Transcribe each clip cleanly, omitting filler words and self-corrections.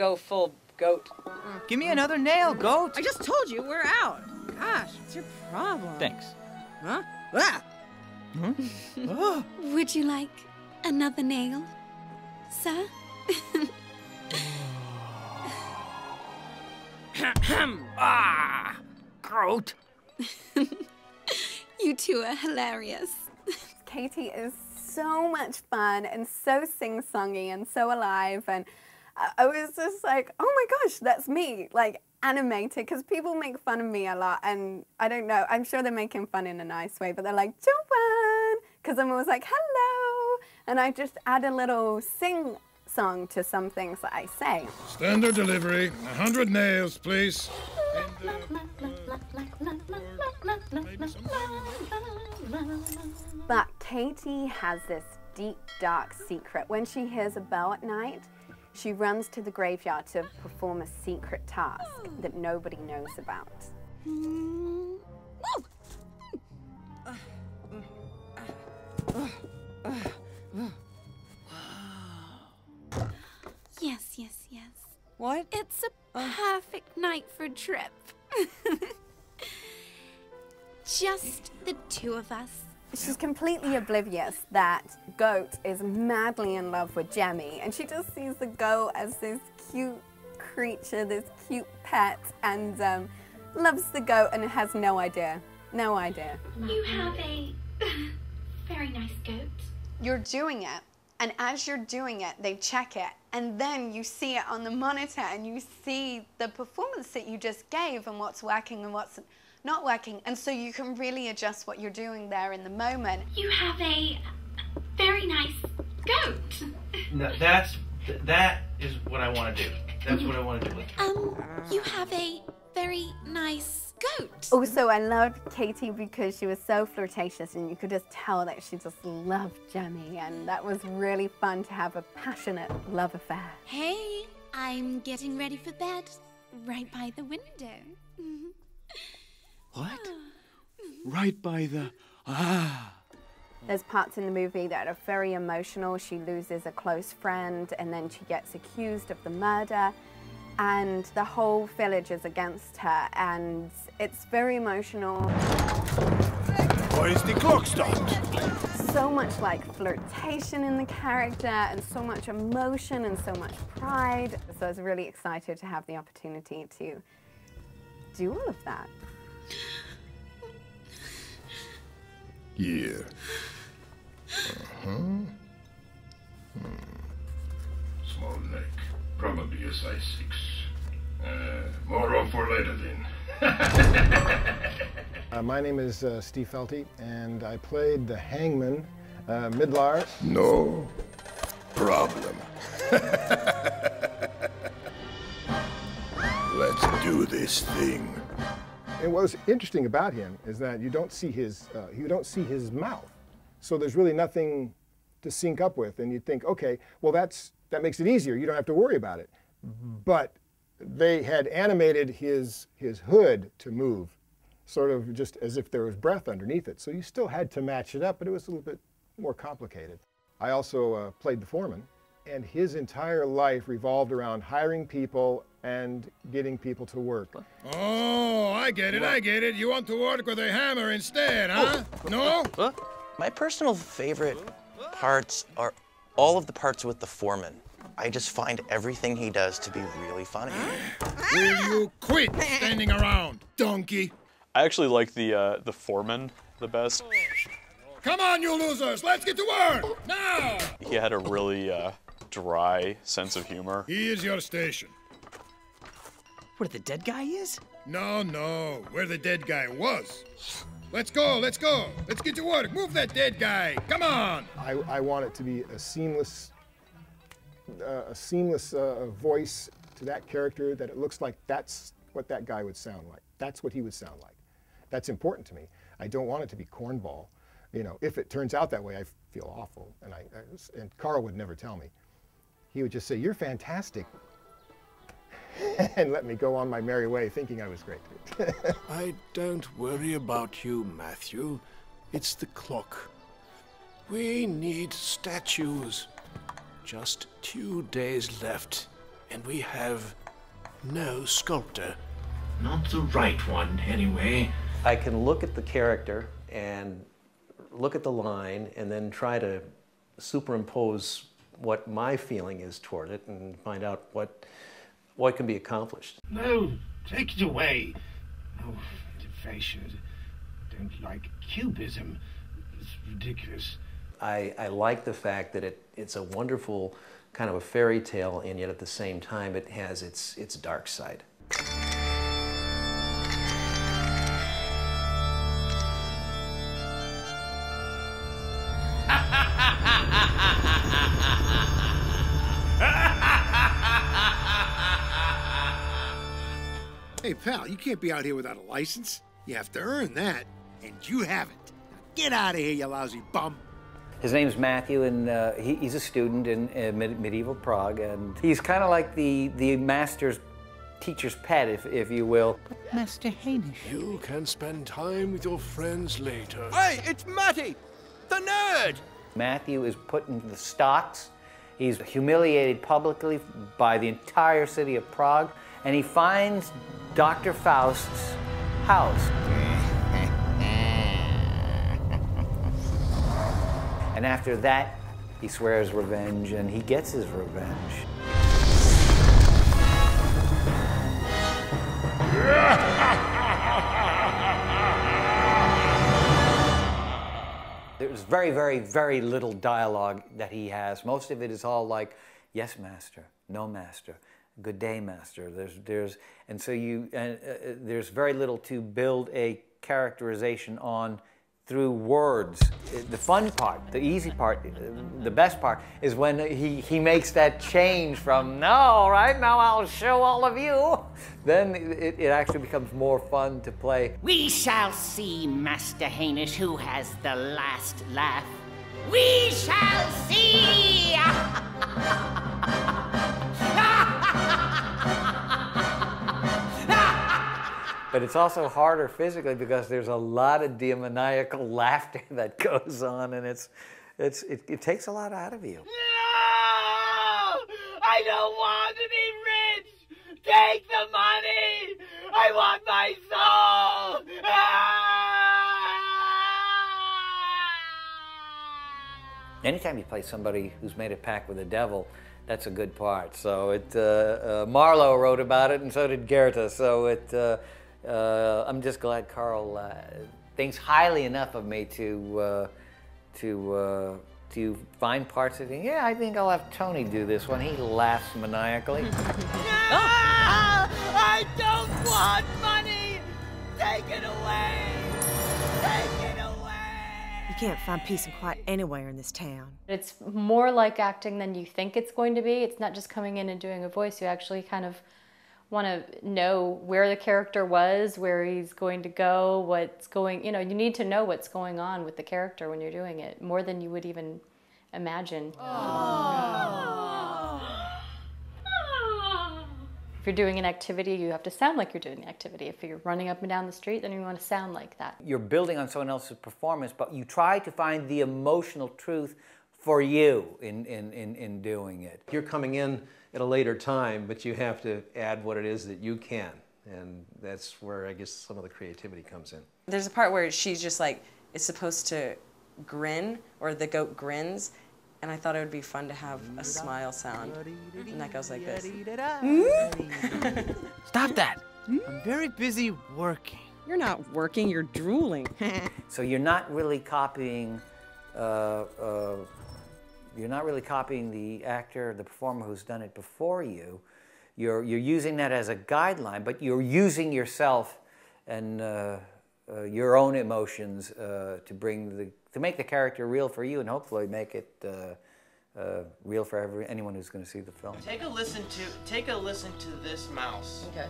Go full goat. Give me another nail, goat. I just told you we're out. Gosh, what's your problem? Thanks. Huh? Ah! Oh. Would you like another nail, sir? Ah, goat. You two are hilarious. Katie is so much fun and so sing-songy and so alive, and I was just like, oh my gosh, that's me, like animated, because people make fun of me a lot, and I don't know, I'm sure they're making fun in a nice way, but they're like, Joanne, because I'm always like, hello, and I just add a little sing-song to some things that I say. Standard delivery, 100 nails, please. But Katie has this deep, dark secret. When she hears a bell at night, she runs to the graveyard to perform a secret task that nobody knows about. Yes, yes, yes. What? It's a perfect night for a trip. Just the two of us. She's completely oblivious that Goat is madly in love with Jemmy, and she just sees the goat as this cute creature, this cute pet, and loves the goat and has no idea. No idea. You have a very nice goat. You're doing it, and as you're doing it, they check it, and then you see it on the monitor, and you see the performance that you just gave and what's working and what's not working, and so you can really adjust what you're doing there in the moment. You have a very nice goat. No, that is what I want to do. That's what I want to do with it. You have a very nice goat. Also, I loved Katie because she was so flirtatious, and you could just tell that she just loved Jemmy, and that was really fun to have a passionate love affair. Hey, I'm getting ready for bed, right by the window. What? Right by the... Ah. There's parts in the movie that are very emotional. She loses a close friend, and then she gets accused of the murder, and the whole village is against her, and it's very emotional. Why is the clock stopped? So much like flirtation in the character, and so much emotion, and so much pride. So I was really excited to have the opportunity to do all of that. Yeah. Small neck. Probably a size 6. More room for later then. My name is Steve Felty, and I played the hangman, Midlar. No problem. Let's do this thing. And what was interesting about him is that you don't see his mouth, so there's really nothing to sync up with. And you'd think, okay, well that makes it easier. You don't have to worry about it. But they had animated his hood to move, sort of just as if there was breath underneath it. So you still had to match it up, but it was a little bit more complicated. I also played the foreman, and his entire life revolved around hiring people and getting people to work. Oh, I get it. You want to work with a hammer instead, huh? No? My personal favorite parts are all of the parts with the foreman. I just find everything he does to be really funny. Will you quit standing around, donkey? I actually like the foreman the best. Come on, you losers, let's get to work, now! He had a really dry sense of humor. He is your station. Where the dead guy is? No, where the dead guy was. Let's go. Let's get to work. Move that dead guy. Come on. I want it to be a seamless voice to that character, that it looks like that's what that guy would sound like. That's what he would sound like. That's important to me. I don't want it to be cornball. You know, if it turns out that way, I feel awful. And Karl would never tell me. He would just say, "You're fantastic," and let me go on my merry way thinking I was great. I don't worry about you, Matthew. It's the clock. We need statues. Just 2 days left, and we have no sculptor. Not the right one, anyway. I can look at the character and look at the line and then try to superimpose what my feeling is toward it and find out what can be accomplished. No, take it away. Oh, if I don't like cubism. It's ridiculous. I like the fact that it's a wonderful kind of a fairy tale, and yet at the same time it has its dark side. Hey, pal, you can't be out here without a license. You have to earn that, and you haven't. Now get out of here, you lousy bum. His name's Matthew, and he's a student in medieval Prague, and he's kind of like the master's teacher's pet, if you will. But Master Hamish... You can spend time with your friends later. Hey, it's Matty, the nerd! Matthew is put into the stocks. He's humiliated publicly by the entire city of Prague, and he finds Dr. Faust's house. And after that, he swears revenge, and he gets his revenge. There's very, very, very little dialogue that he has. Most of it is all like, yes, master, no, master, good day, master. And so there's very little to build a characterization on through words. The fun part, the easy part, the best part is when he makes that change from, no, right now I'll show all of you. Then it actually becomes more fun to play. We shall see, Master Hamish, who has the last laugh. We shall see! But it's also harder physically because there's a lot of demoniacal laughter that goes on, and it takes a lot out of you. No! I don't want to be rich! Take the money! I want my soul! Anytime you play somebody who's made a pact with the devil, that's a good part. So Marlowe wrote about it, and so did Goethe. So I'm just glad Karl thinks highly enough of me to find parts of it. Yeah, I think I'll have Tony do this one. He laughs maniacally. I don't want money! Take it away! Take it away! You can't find peace and quiet anywhere in this town. It's more like acting than you think it's going to be. It's not just coming in and doing a voice. You actually kind of want to know where the character was, where he's going to go, what's going, you need to know what's going on with the character when you're doing it, more than you would even imagine. If you're doing an activity, you have to sound like you're doing the activity. If you're running up and down the street, then you want to sound like that. You're building on someone else's performance, but you try to find the emotional truth for you in doing it. You're coming in at a later time, but you have to add what it is that you can. And that's where I guess some of the creativity comes in. There's a part where she's just like, is supposed to grin, or the goat grins, and I thought it would be fun to have a smile sound. And that goes like this. Stop that! I'm very busy working. You're not working, you're drooling. So you're not really copying the actor, the performer who's done it before you. You're using that as a guideline, but you're using yourself and your own emotions to make the character real for you, and hopefully make it real for anyone who's going to see the film. Take a listen to this mouse. Okay.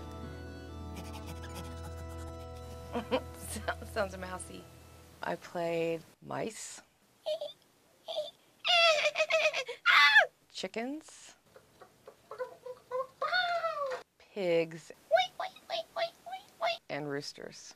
Sounds mousy. I played mice. Chickens. Pigs. And roosters.